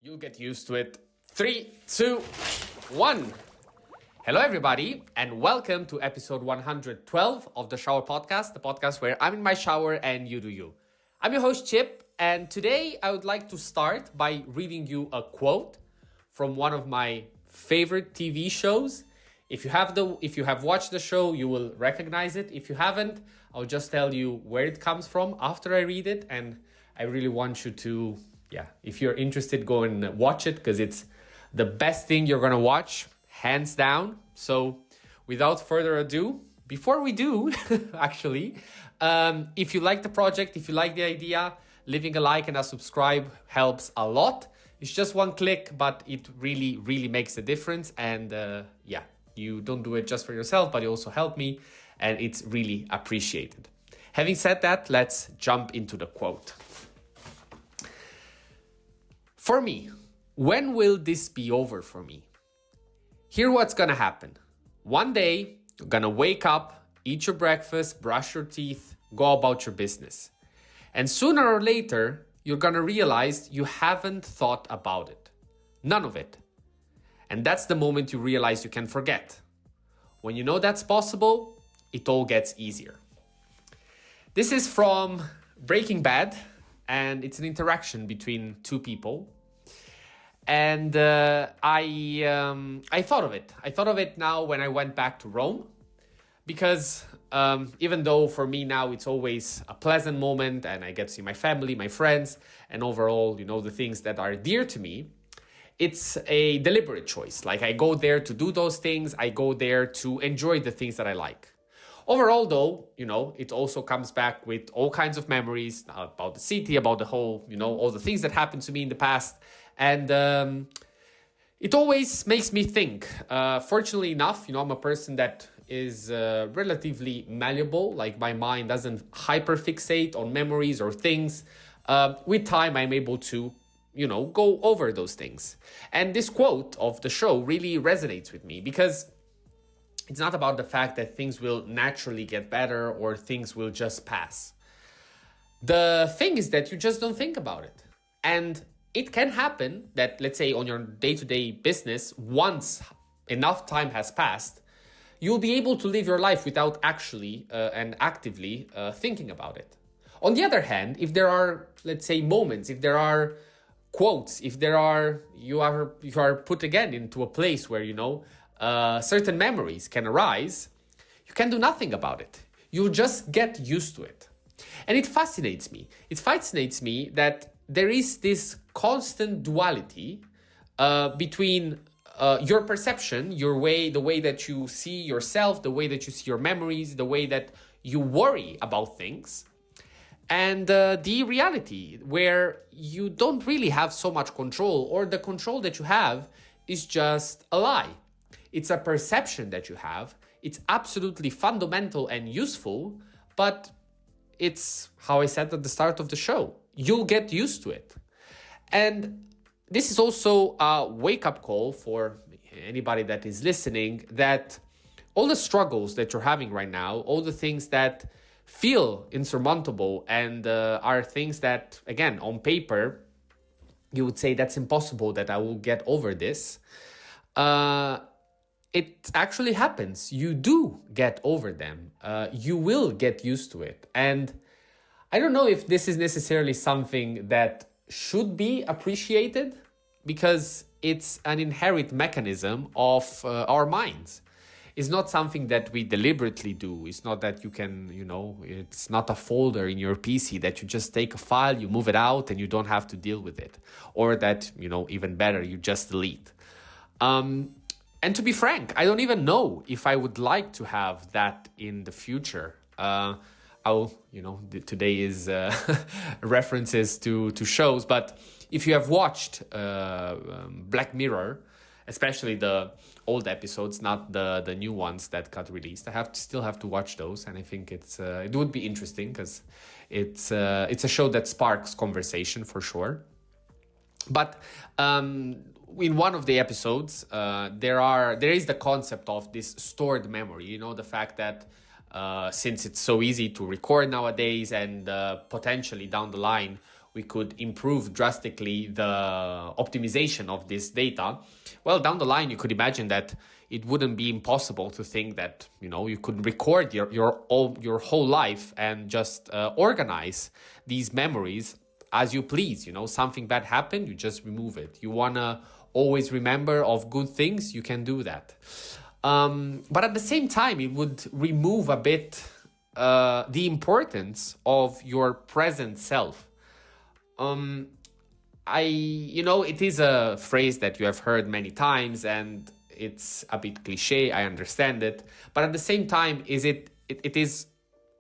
You'll get used to it. 3, 2, 1. Hello, everybody, and welcome to episode 112 of the Shower Podcast, the podcast where I'm in my shower and you do you. I'm your host, Chip, and today I would like to start by reading you a quote from one of my favorite TV shows. If you have watched the show, you will recognize it. If you haven't, I'll just tell you where it comes from after I read it, and I really want you to, if you're interested, go and watch it because it's the best thing you're gonna watch, hands down. So without further ado, before we do, actually, if you like the project, if you like the idea, leaving a like and a subscribe helps a lot. It's just one click, but it really, really makes a difference. And you don't do it just for yourself, but you also help me, and it's really appreciated. Having said that, let's jump into the quote. For me, when will this be over for me? Here's what's gonna happen. One day, you're gonna wake up, eat your breakfast, brush your teeth, go about your business. And sooner or later, you're gonna realize you haven't thought about it. None of it. And that's the moment you realize you can forget. When you know that's possible, it all gets easier. This is from Breaking Bad, and it's an interaction between two people. And I thought of it. I thought of it now when I went back to Rome, because even though for me now it's always a pleasant moment and I get to see my family, my friends, and overall, the things that are dear to me, it's a deliberate choice. Like, I go there to do those things. I go there to enjoy the things that I like. Overall, though, it also comes back with all kinds of memories about the city, about the whole, all the things that happened to me in the past. And it always makes me think. Fortunately enough, I'm a person that is relatively malleable. Like, my mind doesn't hyperfixate on memories or things. With time, I'm able to, go over those things. And this quote of the show really resonates with me, because it's not about the fact that things will naturally get better or things will just pass. The thing is that you just don't think about it. And it can happen that, let's say, on your day-to-day business, once enough time has passed, you'll be able to live your life without actually and actively thinking about it. On the other hand, if there are, let's say, moments, if there are quotes, if you are put again into a place where, certain memories can arise, you can do nothing about it. You just get used to it. And it fascinates me. It fascinates me that there is this constant duality between your perception, the way that you see yourself, the way that you see your memories, the way that you worry about things, and the reality where you don't really have so much control, or the control that you have is just a lie. It's a perception that you have. It's absolutely fundamental and useful, but it's, how I said at the start of the show, you'll get used to it. And this is also a wake-up call for anybody that is listening, that all the struggles that you're having right now, all the things that feel insurmountable and are things that, again, on paper, you would say that's impossible, that I will get over this. It actually happens. You do get over them. You will get used to it. And I don't know if this is necessarily something that should be appreciated, because it's an inherent mechanism of our minds. It's not something that we deliberately do. It's not that you can, it's not a folder in your PC that you just take a file, you move it out, and you don't have to deal with it. Or that, even better, you just delete. And to be frank, I don't even know if I would like to have that in the future. Today is references to shows, but if you have watched Black Mirror, especially the old episodes, not the new ones that got released, still have to watch those, and I think it would be interesting, because it's a show that sparks conversation for sure. But in one of the episodes, there is the concept of this stored memory. The fact that since it's so easy to record nowadays, and potentially down the line we could improve drastically the optimization of this data, well, down the line, you could imagine that it wouldn't be impossible to think that, you could record your whole life and just organize these memories as you please. Something bad happened, you just remove it. You want to always remember of good things, you can do that. But at the same time, it would remove a bit the importance of your present self. It is a phrase that you have heard many times, and it's a bit cliche, I understand it. But at the same time, it is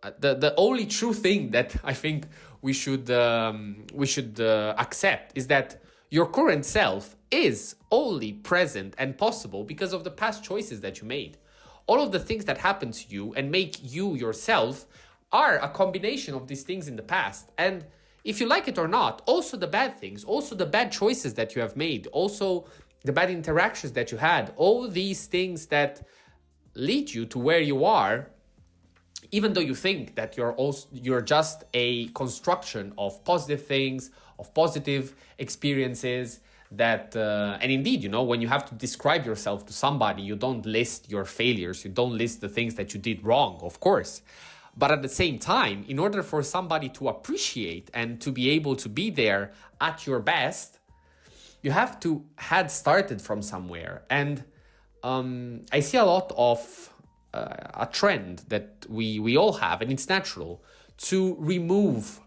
the only true thing that I think we should accept is that your current self is only present and possible because of the past choices that you made. All of the things that happen to you and make you yourself are a combination of these things in the past. And if you like it or not, also the bad things, also the bad choices that you have made, also the bad interactions that you had, all these things that lead you to where you are, even though you think that you're just a construction of positive things, of positive experiences, that and indeed, when you have to describe yourself to somebody, you don't list your failures, you don't list the things that you did wrong, of course. But at the same time, in order for somebody to appreciate and to be able to be there at your best, you have to had started from somewhere. And I see a lot of a trend that we all have, and it's natural to remove,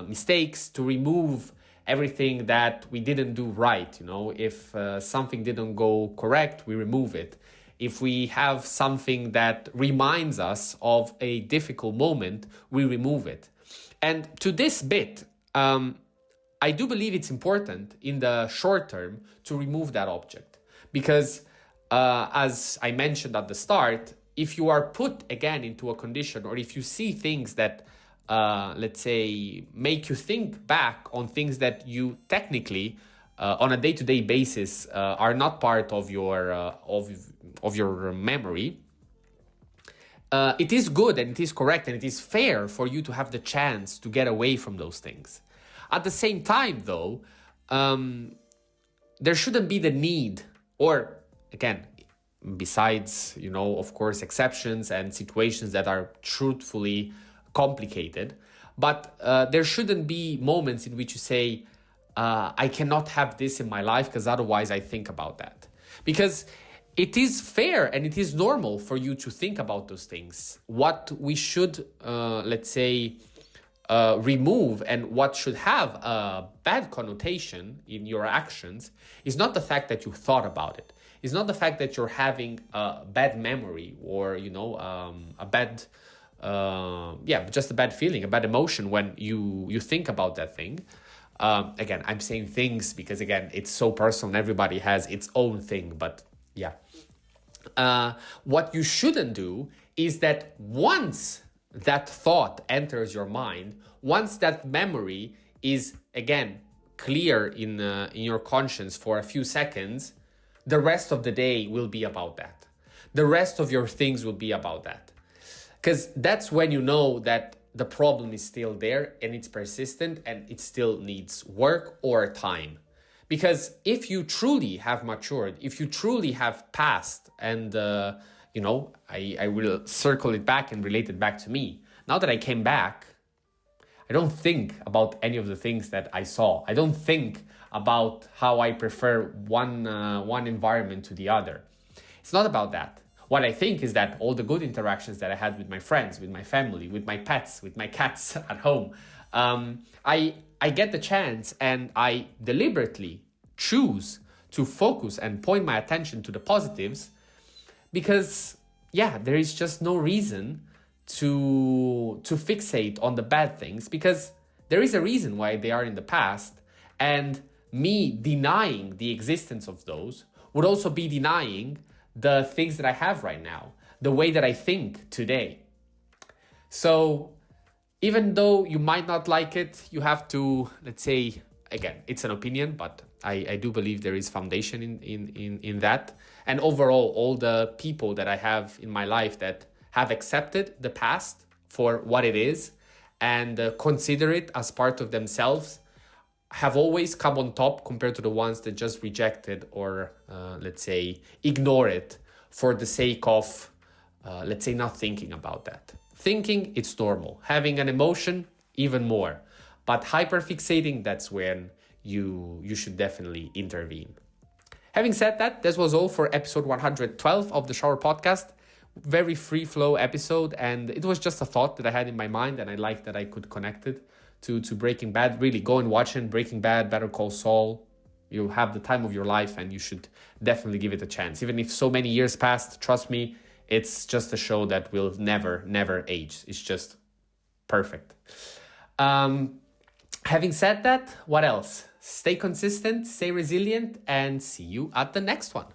mistakes, to remove everything that we didn't do right. If something didn't go correct, we remove it. If we have something that reminds us of a difficult moment, we remove it. And to this bit, I do believe it's important in the short term to remove that object. Because as I mentioned at the start, if you are put again into a condition, or if you see things that, make you think back on things that you technically, on a day-to-day basis, are not part of your memory, it is good and it is correct and it is fair for you to have the chance to get away from those things. At the same time, though, there shouldn't be the need, or again, besides, of course, exceptions and situations that are truthfully complicated, but there shouldn't be moments in which you say, I cannot have this in my life because otherwise I think about that. Because it is fair and it is normal for you to think about those things. What we should, remove and what should have a bad connotation in your actions is not the fact that you thought about it. It's not the fact that you're having a bad memory or, a bad, just a bad feeling, a bad emotion when you think about that thing. Again, I'm saying things because, again, it's so personal. Everybody has its own thing, but yeah. What you shouldn't do is that once that thought enters your mind, once that memory is, again, clear in your conscience for a few seconds, the rest of the day will be about that. The rest of your things will be about that. Because that's when you know that the problem is still there and it's persistent and it still needs work or time. Because if you truly have matured, if you truly have passed, and, I will circle it back and relate it back to me. Now that I came back, I don't think about any of the things that I saw. I don't think about how I prefer one environment to the other. It's not about that. What I think is that all the good interactions that I had with my friends, with my family, with my pets, with my cats at home, I get the chance and I deliberately choose to focus and point my attention to the positives because, there is just no reason to fixate on the bad things because there is a reason why they are in the past, and me denying the existence of those would also be denying the things that I have right now, the way that I think today. So even though you might not like it, you have to, again, it's an opinion, but I do believe there is foundation in that. And overall, all the people that I have in my life that have accepted the past for what it is and consider it as part of themselves have always come on top compared to the ones that just reject it or, let's say, ignore it for the sake of, let's say, not thinking about that. Thinking, it's normal. Having an emotion, even more. But hyperfixating, that's when you should definitely intervene. Having said that, this was all for episode 112 of the Shower Podcast. Very free flow episode, and it was just a thought that I had in my mind, and I liked that I could connect it to Breaking Bad. Really, go and watch it. Breaking Bad, Better Call Saul. You'll have the time of your life, and you should definitely give it a chance. Even if so many years passed, trust me, it's just a show that will never age. It's just perfect. Having said that, what else? Stay consistent, stay resilient, and see you at the next one.